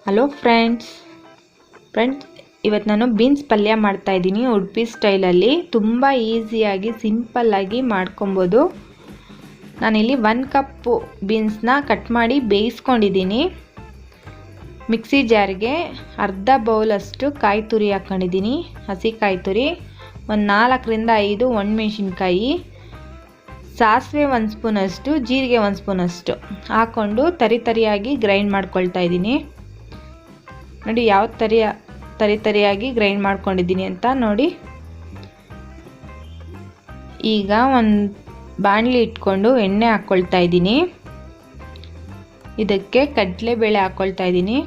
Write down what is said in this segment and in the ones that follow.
Hello friends, ಇವತ್ತು ನಾನು beans ಪಲ್ಯ ಮಾಡ್ತಾ ಇದ್ದೀನಿ ಉಡುಪಿ ಸ್ಟೈಲಲ್ಲಿ. ತುಂಬ ಈಸಿಯಾಗಿ ಸಿಂಪಲ್ಲಾಗಿ ಮಾಡ್ಕೊಬೋದು. ನಾನಿಲ್ಲಿ 1 ಕಪ್ ಬೀನ್ಸ್ನ ಕಟ್ ಮಾಡಿ ಬೇಯಿಸ್ಕೊಂಡಿದ್ದೀನಿ. ಮಿಕ್ಸಿ ಜಾರ್ಗೆ ಅರ್ಧ ಬೌಲಷ್ಟು ಕಾಯಿ ತುರಿ ಹಾಕ್ಕೊಂಡಿದ್ದೀನಿ, ಹಸಿ ಕಾಯಿ ತುರಿ. ಒಂದು 4ರಿಂದ 5 ಒಣಮೆಣಸಿನ್ಕಾಯಿ, ಸಾಸಿವೆ 1 ಸ್ಪೂನಷ್ಟು, ಜೀರಿಗೆ 1 ಸ್ಪೂನಷ್ಟು ಹಾಕ್ಕೊಂಡು ತರಿಯಾಗಿ ಗ್ರೈಂಡ್ ಮಾಡ್ಕೊಳ್ತಾ ಇದ್ದೀನಿ. ನೋಡಿ ಯಾವ ತರಿಯಾಗಿ ಗ್ರೈಂಡ್ ಮಾಡ್ಕೊಂಡಿದ್ದೀನಿ ಅಂತ ನೋಡಿ. ಈಗ ಒಂದು ಬಾಣಲಿ ಇಟ್ಕೊಂಡು ಎಣ್ಣೆ ಹಾಕ್ಕೊಳ್ತಾ ಇದ್ದೀನಿ. ಇದಕ್ಕೆ ಕಡಲೆಬೇಳೆ ಹಾಕ್ಕೊಳ್ತಾ ಇದ್ದೀನಿ.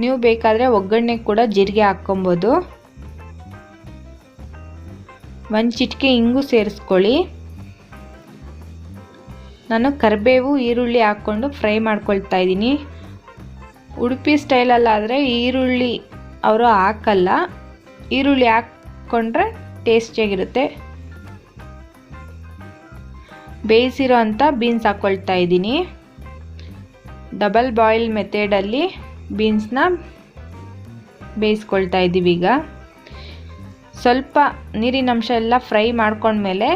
ನೀವು ಬೇಕಾದರೆ ಒಗ್ಗರಣೆ ಕೂಡ ಜೀರಿಗೆ ಹಾಕ್ಕೊಬೋದು. 1 ಚಿಟಿಕೆ ಇಂಗು ಸೇರಿಸ್ಕೊಳ್ಳಿ. ನಾನು ಕರಿಬೇವು ಈರುಳ್ಳಿ ಹಾಕ್ಕೊಂಡು ಫ್ರೈ ಮಾಡ್ಕೊಳ್ತಾ ಇದ್ದೀನಿ. ಉಡುಪಿ ಸ್ಟೈಲಲ್ಲಾದರೆ ಈರುಳ್ಳಿ ಅವರು ಹಾಕಲ್ಲ, ಈರುಳ್ಳಿ ಹಾಕ್ಕೊಂಡ್ರೆ ಟೇಸ್ಟಿಯಾಗಿರುತ್ತೆ. ಬೇಯಿಸಿರೋ ಅಂಥ ಬೀನ್ಸ್ ಹಾಕ್ಕೊಳ್ತಾ ಇದ್ದೀನಿ. ಡಬಲ್ ಬಾಯ್ಲ್ ಮೆಥಡಲ್ಲಿ ಬೀನ್ಸ್ನ ಬೇಯಿಸ್ಕೊಳ್ತಾ ಇದ್ದೀವಿ. ಈಗ ಸ್ವಲ್ಪ ನೀರಿನಂಶ ಎಲ್ಲ ಫ್ರೈ ಮಾಡ್ಕೊಂಡ್ಮೇಲೆ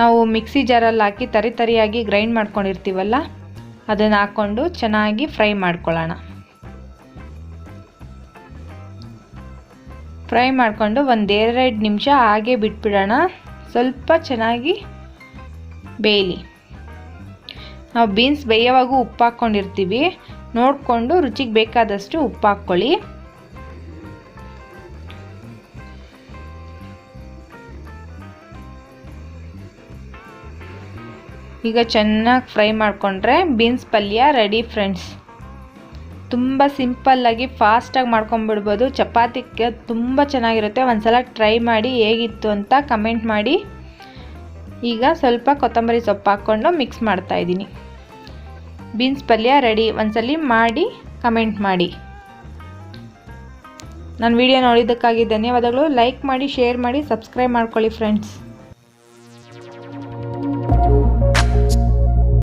ನಾವು ಮಿಕ್ಸಿ ಜಾರಲ್ಲಿ ಹಾಕಿ ತರಿಯಾಗಿ ಗ್ರೈಂಡ್ ಮಾಡ್ಕೊಂಡಿರ್ತೀವಲ್ಲ, ಅದನ್ನು ಹಾಕ್ಕೊಂಡು ಚೆನ್ನಾಗಿ ಫ್ರೈ ಮಾಡ್ಕೊಳ್ಳೋಣ. ಫ್ರೈ ಮಾಡಿಕೊಂಡು 1-2 ನಿಮಿಷ ಹಾಗೆ ಬಿಟ್ಬಿಡೋಣ. ಸ್ವಲ್ಪ ಚೆನ್ನಾಗಿ ಬೇಯಲಿ. ನಾವು ಬೀನ್ಸ್ ಬೇಯೋವಾಗೂ ಉಪ್ಪು ಹಾಕ್ಕೊಂಡಿರ್ತೀವಿ, ನೋಡಿಕೊಂಡು ರುಚಿಗೆ ಬೇಕಾದಷ್ಟು ಉಪ್ಪು ಹಾಕ್ಕೊಳ್ಳಿ. ಈಗ ಚೆನ್ನಾಗಿ ಫ್ರೈ ಮಾಡಿಕೊಂಡ್ರೆ ಬೀನ್ಸ್ ಪಲ್ಯ ರೆಡಿ ಫ್ರೆಂಡ್ಸ್. ತುಂಬ ಸಿಂಪಲ್ಲಾಗಿ ಫಾಸ್ಟಾಗಿ ಮಾಡ್ಕೊಂಬಿಡ್ಬೋದು. ಚಪಾತಿಗೆ ತುಂಬ ಚೆನ್ನಾಗಿರುತ್ತೆ. ಒಂದ್ಸಲ ಟ್ರೈ ಮಾಡಿ ಹೇಗಿತ್ತು ಅಂತ ಕಮೆಂಟ್ ಮಾಡಿ. ಈಗ ಸ್ವಲ್ಪ ಕೊತ್ತಂಬರಿ ಸೊಪ್ಪು ಹಾಕ್ಕೊಂಡು ಮಿಕ್ಸ್ ಮಾಡ್ತಾಯಿದ್ದೀನಿ. ಬೀನ್ಸ್ ಪಲ್ಯ ರೆಡಿ. ಒಂದ್ಸಲ ಮಾಡಿ ಕಮೆಂಟ್ ಮಾಡಿ. ನನ್ನ ವಿಡಿಯೋ ನೋಡಿದ್ದಕ್ಕಾಗಿ ಧನ್ಯವಾದಗಳು. ಲೈಕ್ ಮಾಡಿ, ಶೇರ್ ಮಾಡಿ, ಸಬ್ಸ್ಕ್ರೈಬ್ ಮಾಡ್ಕೊಳ್ಳಿ ಫ್ರೆಂಡ್ಸ್.